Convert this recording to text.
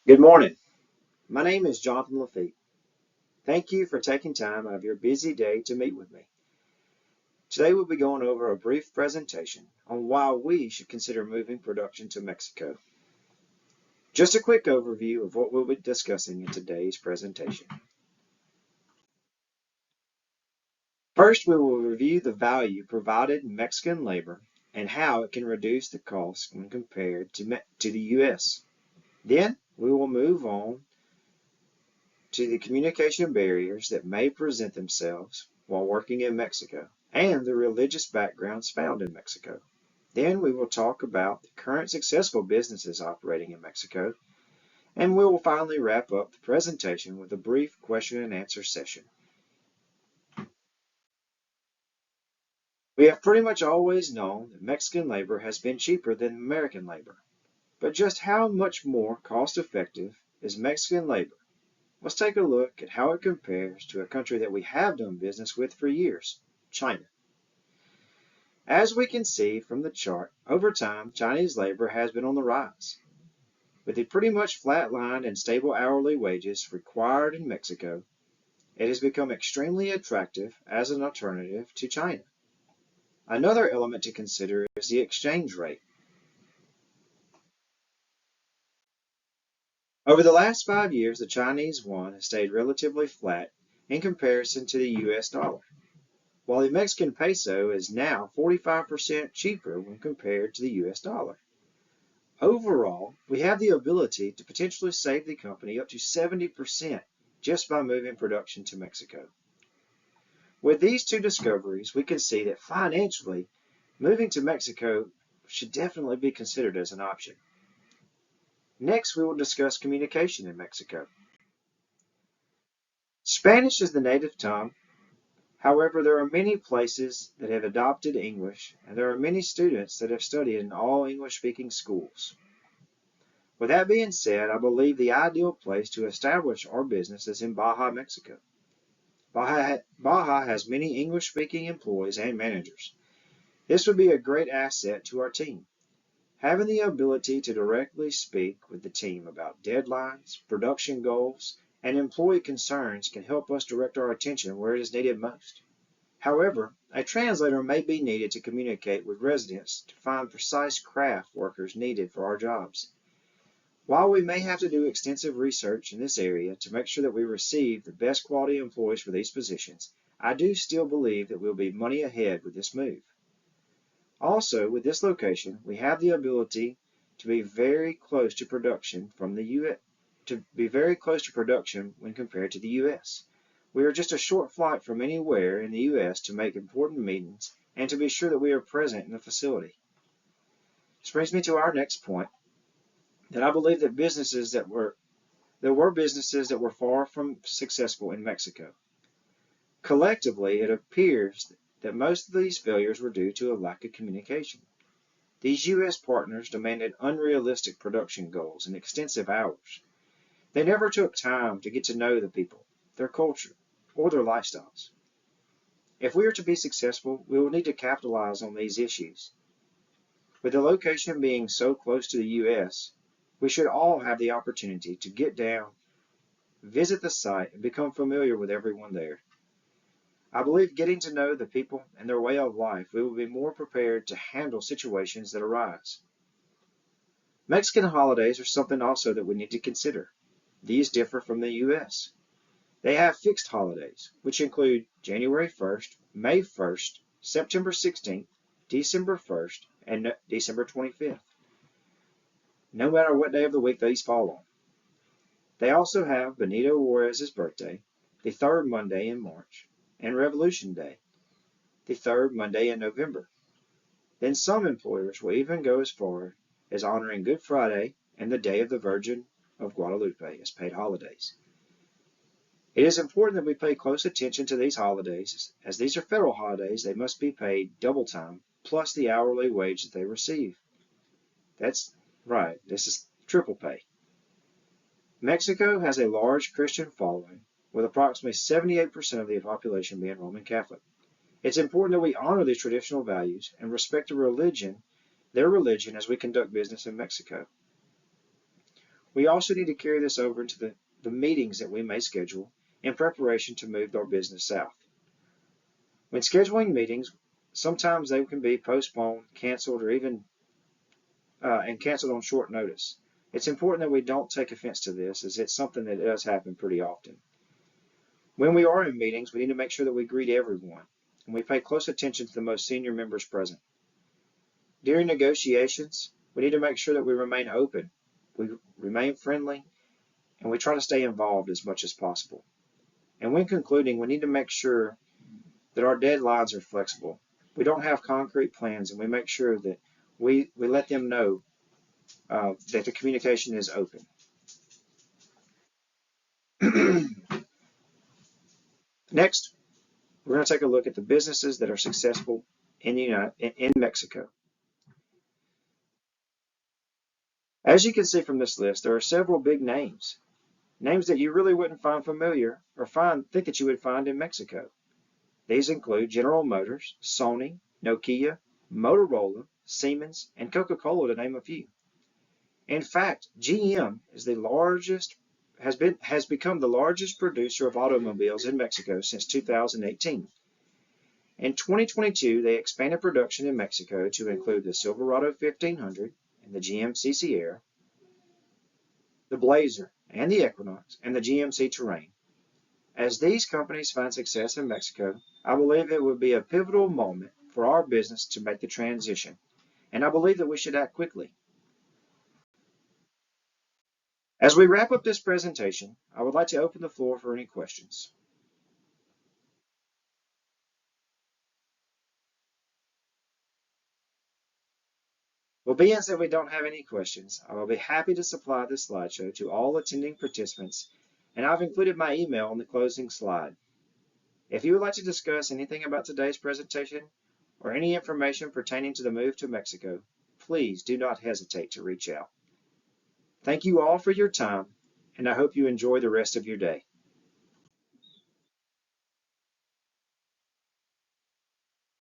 Good morning. My name is Jonathan Lafitte. Thank you for taking time out of your busy day to meet with me. Today we'll be going over a brief presentation on why we should consider moving production to Mexico. Just a quick overview of what we'll be discussing in today's presentation. First, we will review the value provided in Mexican labor and how it can reduce the cost when compared to the U.S. Then, we will move on to the communication barriers that may present themselves while working in Mexico and the religious backgrounds found in Mexico. Then we will talk about the current successful businesses operating in Mexico, and we will finally wrap up the presentation with a brief question and answer session. We have pretty much always known that Mexican labor has been cheaper than American labor, but just how much more cost effective is Mexican labor? Let's take a look at how it compares to a country that we have done business with for years, China. As we can see from the chart, over time, Chinese labor has been on the rise. With the pretty much flatlined and stable hourly wages required in Mexico, it has become extremely attractive as an alternative to China. Another element to consider is the exchange rate. Over the last 5 years, the Chinese yuan has stayed relatively flat in comparison to the US dollar, while the Mexican peso is now 45% cheaper when compared to the US dollar. Overall, we have the ability to potentially save the company up to 70% just by moving production to Mexico. With these two discoveries, we can see that financially, moving to Mexico should definitely be considered as an option. Next, we will discuss communication in Mexico. Spanish is the native tongue. However, there are many places that have adopted English, and there are many students that have studied in all English-speaking schools. With that being said, I believe the ideal place to establish our business is in Baja, Mexico. Baja has many English-speaking employees and managers. This would be a great asset to our team. Having the ability to directly speak with the team about deadlines, production goals, and employee concerns can help us direct our attention where it is needed most. However, a translator may be needed to communicate with residents to find precise craft workers needed for our jobs. While we may have to do extensive research in this area to make sure that we receive the best quality employees for these positions, I do still believe that we'll be money ahead with this move. Also, with this location, we have the ability to be very close to production from the US, to be very close to production when compared to the US. We are just a short flight from anywhere in the US to make important meetings and to be sure that we are present in the facility. This brings me to our next point, that I believe that there were businesses that were far from successful in Mexico. Collectively, it appears that most of these failures were due to a lack of communication. These U.S. partners demanded unrealistic production goals and extensive hours. They never took time to get to know the people, their culture, or their lifestyles. If we are to be successful, we will need to capitalize on these issues. With the location being so close to the U.S., we should all have the opportunity to get down, visit the site, and become familiar with everyone there. I believe getting to know the people and their way of life, we will be more prepared to handle situations that arise. Mexican holidays are something also that we need to consider. These differ from the U.S. They have fixed holidays, which include January 1st, May 1st, September 16th, December 1st, and December 25th, no matter what day of the week these fall on. They also have Benito Juarez's birthday, the third Monday in March, and Revolution Day, the third Monday in November. Then some employers will even go as far as honoring Good Friday and the Day of the Virgin of Guadalupe as paid holidays. It is important that we pay close attention to these holidays, as these are federal holidays. They must be paid double time plus the hourly wage that they receive. That's right, this is triple pay. Mexico has a large Christian following, with approximately 78% of the population being Roman Catholic. It's important that we honor these traditional values and respect their religion as we conduct business in Mexico. We also need to carry this over into the meetings that we may schedule in preparation to move our business south. When scheduling meetings, sometimes they can be postponed, canceled, or even canceled on short notice. It's important that we don't take offense to this, as it's something that does happen pretty often. When we are in meetings, we need to make sure that we greet everyone, and we pay close attention to the most senior members present. During negotiations, we need to make sure that we remain open, we remain friendly, and we try to stay involved as much as possible. And when concluding, we need to make sure that our deadlines are flexible. We don't have concrete plans, and we make sure that we let them know that the communication is open. Next, we're going to take a look at the businesses that are successful in Mexico. As you can see from this list, there are several big names that you really wouldn't find familiar or think that you would find in Mexico. These include General Motors, Sony, Nokia, Motorola, Siemens, and Coca-Cola, to name a few. In fact, GM has become the largest producer of automobiles in Mexico since 2018. In 2022, they expanded production in Mexico to include the Silverado 1500 and the GMC Sierra, the Blazer and the Equinox, and the GMC Terrain. As these companies find success in Mexico, I believe it would be a pivotal moment for our business to make the transition, and I believe that we should act quickly. As we wrap up this presentation, I would like to open the floor for any questions. Well, being that we don't have any questions, I will be happy to supply this slideshow to all attending participants, and I've included my email on the closing slide. If you would like to discuss anything about today's presentation or any information pertaining to the move to Mexico, please do not hesitate to reach out. Thank you all for your time, and I hope you enjoy the rest of your day.